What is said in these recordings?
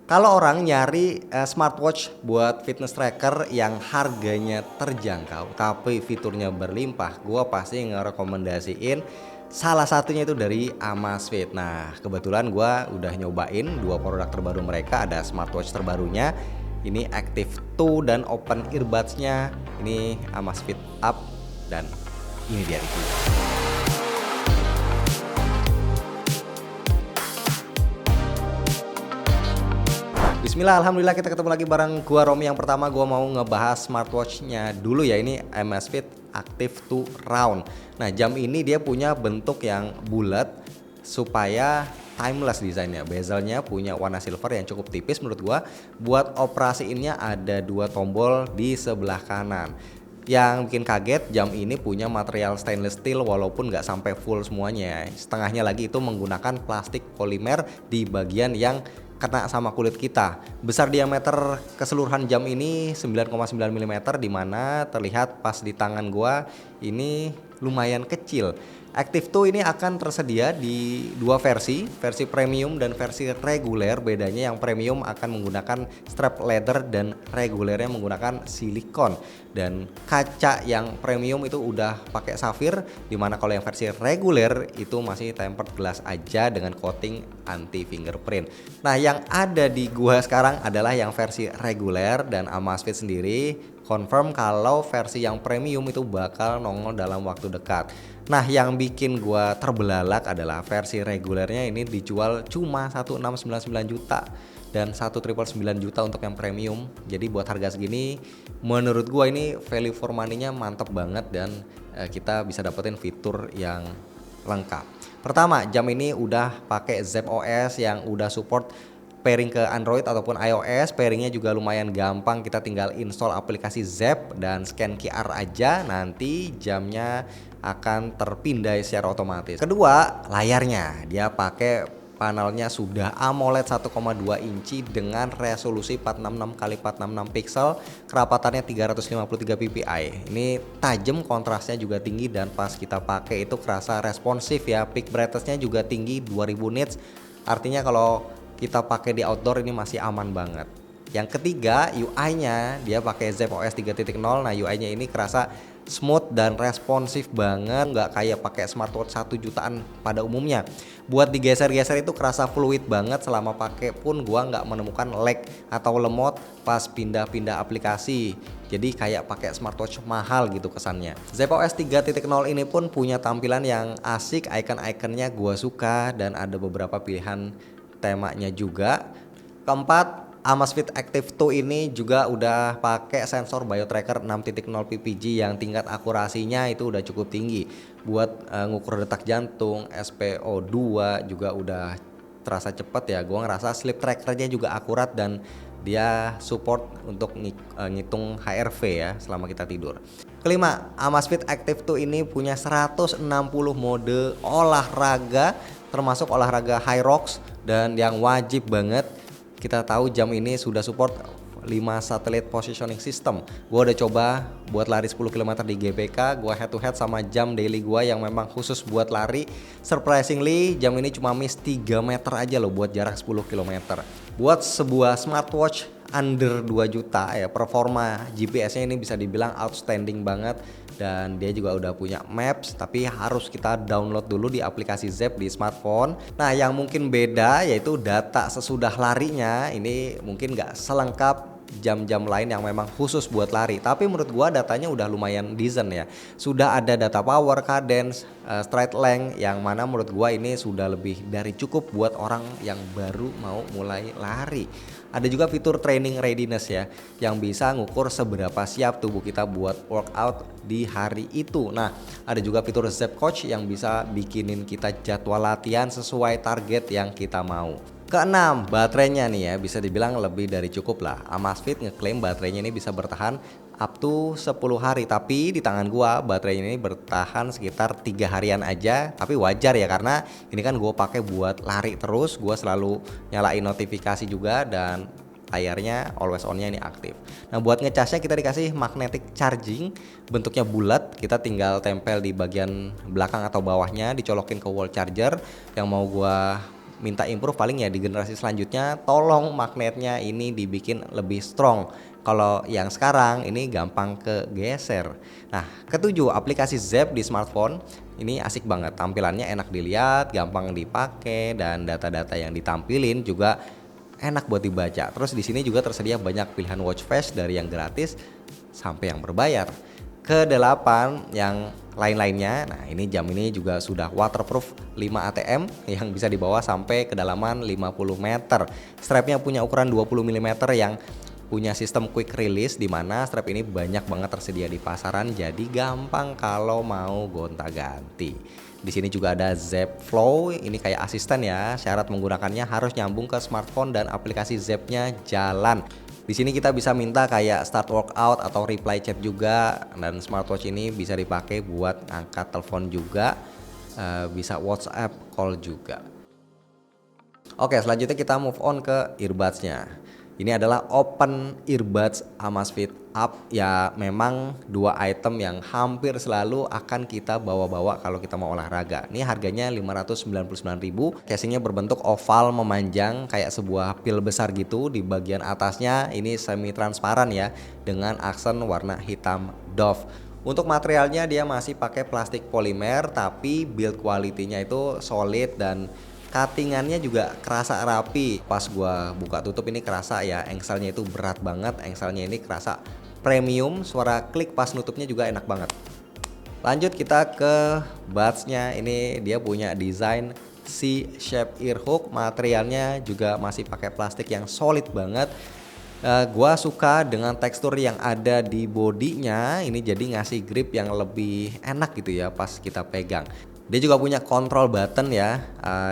Kalau orang nyari smartwatch buat fitness tracker yang harganya terjangkau tapi fiturnya berlimpah, gua pasti ngerekomendasiin salah satunya itu dari Amazfit. Nah, kebetulan gua udah nyobain dua produk terbaru mereka, ada smartwatch terbarunya ini Active 2 dan Open Earbuds-nya ini Amazfit Up, dan ini dia review. Bismillah, alhamdulillah kita ketemu lagi bareng gua Romi. Yang pertama gua mau ngebahas smartwatch-nya dulu ya, ini Amazfit Active 2 Round. Nah, jam ini dia punya bentuk yang bulat supaya timeless desainnya. Bezelnya punya warna silver yang cukup tipis menurut gua. Buat operasiinnya ada dua tombol di sebelah kanan. Yang bikin kaget, jam ini punya material stainless steel walaupun nggak sampai full semuanya. Setengahnya lagi itu menggunakan plastik polimer di bagian yang kena sama kulit kita. Besar diameter keseluruhan jam ini 9,9 mm, di mana terlihat pas di tangan gua ini lumayan kecil. Active 2 ini akan tersedia di dua versi premium dan versi reguler. Bedanya yang premium akan menggunakan strap leather dan regulernya menggunakan silikon. Dan kaca yang premium itu udah pakai safir, dimana kalau yang versi reguler itu masih tempered glass aja dengan coating anti fingerprint. Nah, yang ada di gua sekarang adalah yang versi reguler, dan Amazfit sendiri confirm kalau versi yang premium itu bakal nongol dalam waktu dekat. Nah, yang bikin gua terbelalak adalah versi regulernya ini dijual cuma 1,699 juta dan 1,999 juta untuk yang premium. Jadi buat harga segini menurut gua ini value for money-nya mantep banget, dan kita bisa dapetin fitur yang lengkap. Pertama, jam ini udah pakai Zepp OS yang udah support pairing ke Android ataupun iOS. Pairingnya juga lumayan gampang, kita tinggal install aplikasi Zepp dan scan QR aja, nanti jamnya akan terpindai secara otomatis. Kedua, layarnya dia pakai panelnya sudah AMOLED 1,2 inci dengan resolusi 466x466 pixel, kerapatannya 353 ppi. Ini tajam, kontrasnya juga tinggi, dan pas kita pakai itu kerasa responsif ya. Peak brightness-nya juga tinggi 2000 nits. Artinya kalau kita pakai di outdoor ini masih aman banget. Yang ketiga, UI-nya dia pakai Zepp OS 3.0. Nah, UI-nya ini kerasa smooth dan responsif banget, nggak kayak pakai smartwatch 1 jutaan pada umumnya. Buat digeser-geser itu kerasa fluid banget, selama pakai pun gua nggak menemukan lag atau lemot pas pindah-pindah aplikasi. Jadi kayak pakai smartwatch mahal gitu kesannya. Zepp OS 3.0 ini pun punya tampilan yang asik, icon-iconnya gua suka, dan ada beberapa pilihan temanya juga. Keempat, Amazfit Active 2 ini juga udah pakai sensor BioTracker 6.0 ppg yang tingkat akurasinya itu udah cukup tinggi. Buat ngukur detak jantung, SpO2 juga udah terasa cepet ya. Gua ngerasa sleep trackernya juga akurat, dan dia support untuk ngitung HRV ya selama kita tidur. Kelima, Amazfit Active 2 ini punya 160 mode olahraga, termasuk olahraga high rocks, dan yang wajib banget kita tahu jam ini sudah support 5 satellite positioning system. Gua udah coba buat lari 10 km di GBK, gua head to head sama jam daily gua yang memang khusus buat lari. Surprisingly, jam ini cuma miss 3 meter aja loh buat jarak 10 km. Buat sebuah smartwatch under 2 juta ya, performa GPS-nya ini bisa dibilang outstanding banget, dan dia juga udah punya maps, tapi harus kita download dulu di aplikasi Zepp di smartphone. Nah, yang mungkin beda yaitu data sesudah larinya ini mungkin nggak selengkap jam-jam lain yang memang khusus buat lari, tapi menurut gua datanya udah lumayan decent ya. Sudah ada data power, cadence, stride length, yang mana menurut gua ini sudah lebih dari cukup buat orang yang baru mau mulai lari. Ada juga fitur training readiness ya, yang bisa ngukur seberapa siap tubuh kita buat workout di hari itu. Nah, ada juga fitur Zepp Coach yang bisa bikinin kita jadwal latihan sesuai target yang kita mau. Keenam, baterainya nih ya, bisa dibilang lebih dari cukup lah. Amazfit ngeklaim baterainya ini bisa bertahan up to 10 hari, tapi di tangan gua baterai ini bertahan sekitar 3 harian aja. Tapi wajar ya, karena ini kan gua pakai buat lari terus, gua selalu nyalain notifikasi juga, dan layarnya always on-nya ini aktif. Nah, buat ngecasnya kita dikasih magnetic charging, bentuknya bulat, kita tinggal tempel di bagian belakang atau bawahnya, dicolokin ke wall charger. Yang mau gua minta improve paling ya di generasi selanjutnya tolong magnetnya ini dibikin lebih strong. Kalau yang sekarang ini gampang kegeser. Nah, ketujuh, aplikasi Zap di smartphone ini asik banget, tampilannya enak dilihat, gampang dipakai, dan data-data yang ditampilin juga enak buat dibaca. Terus di sini juga tersedia banyak pilihan watch face dari yang gratis sampai yang berbayar. Kedelapan yang lain-lainnya, nah ini jam ini juga sudah waterproof 5 ATM yang bisa dibawa sampai kedalaman 50 meter. Strapnya punya ukuran 20 mm yang punya sistem quick release, di mana strap ini banyak banget tersedia di pasaran, jadi gampang kalau mau gonta-ganti. Di sini juga ada Zap Flow, ini kayak asisten ya. Syarat menggunakannya harus nyambung ke smartphone dan aplikasi Zapnya jalan. Di sini kita bisa minta kayak start workout atau reply chat juga, dan smartwatch ini bisa dipakai buat angkat telepon juga, bisa WhatsApp call juga. Oke, selanjutnya kita move on ke earbuds-nya. Ini adalah open earbuds Amazfit Up, ya memang dua item yang hampir selalu akan kita bawa-bawa kalau kita mau olahraga. Ini harganya 599.000. Casingnya berbentuk oval memanjang kayak sebuah pil besar gitu. Di bagian atasnya ini semi transparan ya, dengan aksen warna hitam doff. Untuk materialnya dia masih pakai plastik polimer, tapi build quality-nya itu solid dan cuttingannya juga kerasa rapi. Pas gua buka tutup ini kerasa ya, engselnya itu berat banget, engselnya ini kerasa premium, suara klik pas nutupnya juga enak banget. Lanjut kita ke buds-nya, ini dia punya desain C-shape ear hook, materialnya juga masih pakai plastik yang solid banget. Gua suka dengan tekstur yang ada di bodinya, ini jadi ngasih grip yang lebih enak gitu ya pas kita pegang. Dia juga punya control button ya,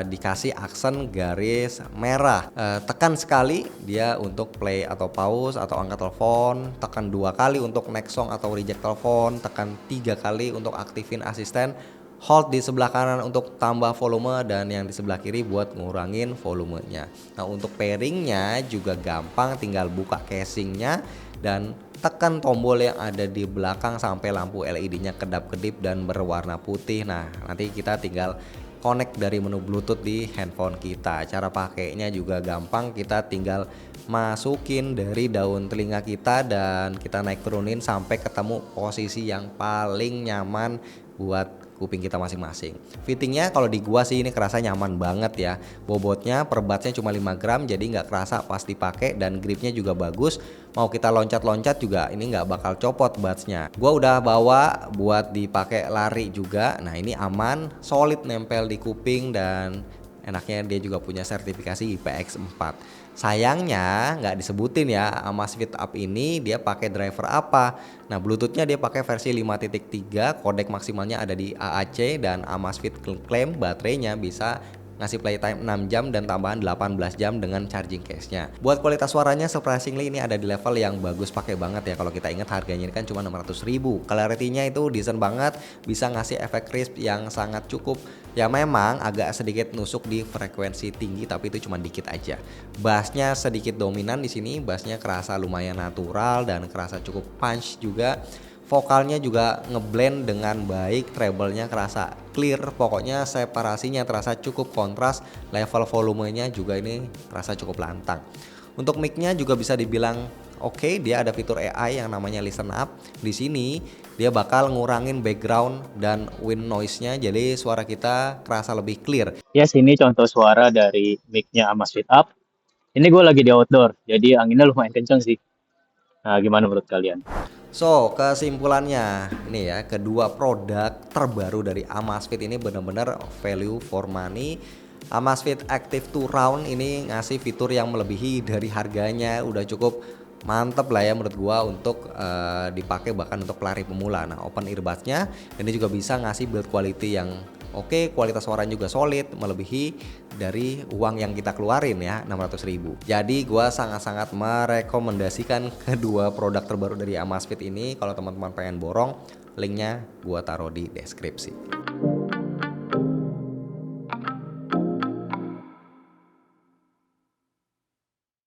dikasih aksen garis merah. Tekan sekali dia untuk play atau pause atau angkat telepon, tekan 2 kali untuk next song atau reject telepon, tekan 3 kali untuk aktifin asisten, hold di sebelah kanan untuk tambah volume, dan yang di sebelah kiri buat ngurangin volumenya. Nah, untuk pairingnya juga gampang, tinggal buka casingnya dan tekan tombol yang ada di belakang sampai lampu LED-nya kedap-kedip dan berwarna putih. Nah, nanti kita tinggal connect dari menu Bluetooth di handphone kita. Cara pakainya juga gampang, kita tinggal masukin dari daun telinga kita dan kita naik turunin sampai ketemu posisi yang paling nyaman buat kuping kita masing-masing. Fittingnya kalau di gua sih ini kerasa nyaman banget ya. Bobotnya per budsnya cuma 5 gram, jadi nggak kerasa pas dipakai, dan gripnya juga bagus. Mau kita loncat-loncat juga ini nggak bakal copot budsnya. Gua udah bawa buat dipakai lari juga. Nah, ini aman, solid, nempel di kuping, dan enaknya dia juga punya sertifikasi IPX4. Sayangnya nggak disebutin ya Amazfit Up ini dia pakai driver apa. Nah, Bluetoothnya dia pakai versi 5.3, kodek maksimalnya ada di AAC, dan Amazfit klaim baterainya bisa ngasih playtime 6 jam dan tambahan 18 jam dengan charging case-nya. Buat kualitas suaranya surprisingly ini ada di level yang bagus, pakai banget ya. Kalau kita ingat harganya ini kan cuma 600.000. Clarity-nya itu decent banget, bisa ngasih efek crisp yang sangat cukup. Ya memang agak sedikit nusuk di frekuensi tinggi, tapi itu cuma dikit aja. Bassnya sedikit dominan di sini, bassnya kerasa lumayan natural dan kerasa cukup punch juga. Vokalnya juga ngeblend dengan baik, treble-nya kerasa clear, pokoknya separasinya terasa cukup kontras, level volumenya juga ini terasa cukup lantang. Untuk mic-nya juga bisa dibilang oke, dia ada fitur AI yang namanya Listen Up. Di sini dia bakal ngurangin background dan wind noise-nya, jadi suara kita kerasa lebih clear. Ya, sini contoh suara dari mic-nya Amazfit Up. Ini gue lagi di outdoor, jadi anginnya lumayan kenceng sih. Nah, gimana menurut kalian? So, kesimpulannya ini ya, kedua produk terbaru dari Amazfit ini benar-benar value for money. Amazfit Active 2 Round ini ngasih fitur yang melebihi dari harganya, udah cukup mantep lah ya menurut gua untuk dipakai bahkan untuk pelari pemula. Nah, open earbuds-nya ini juga bisa ngasih build quality yang oke, kualitas suaranya juga solid, melebihi dari uang yang kita keluarin ya, 600.000. Jadi gua sangat-sangat merekomendasikan kedua produk terbaru dari Amazfit ini. Kalau teman-teman pengen borong, linknya gua taruh di deskripsi.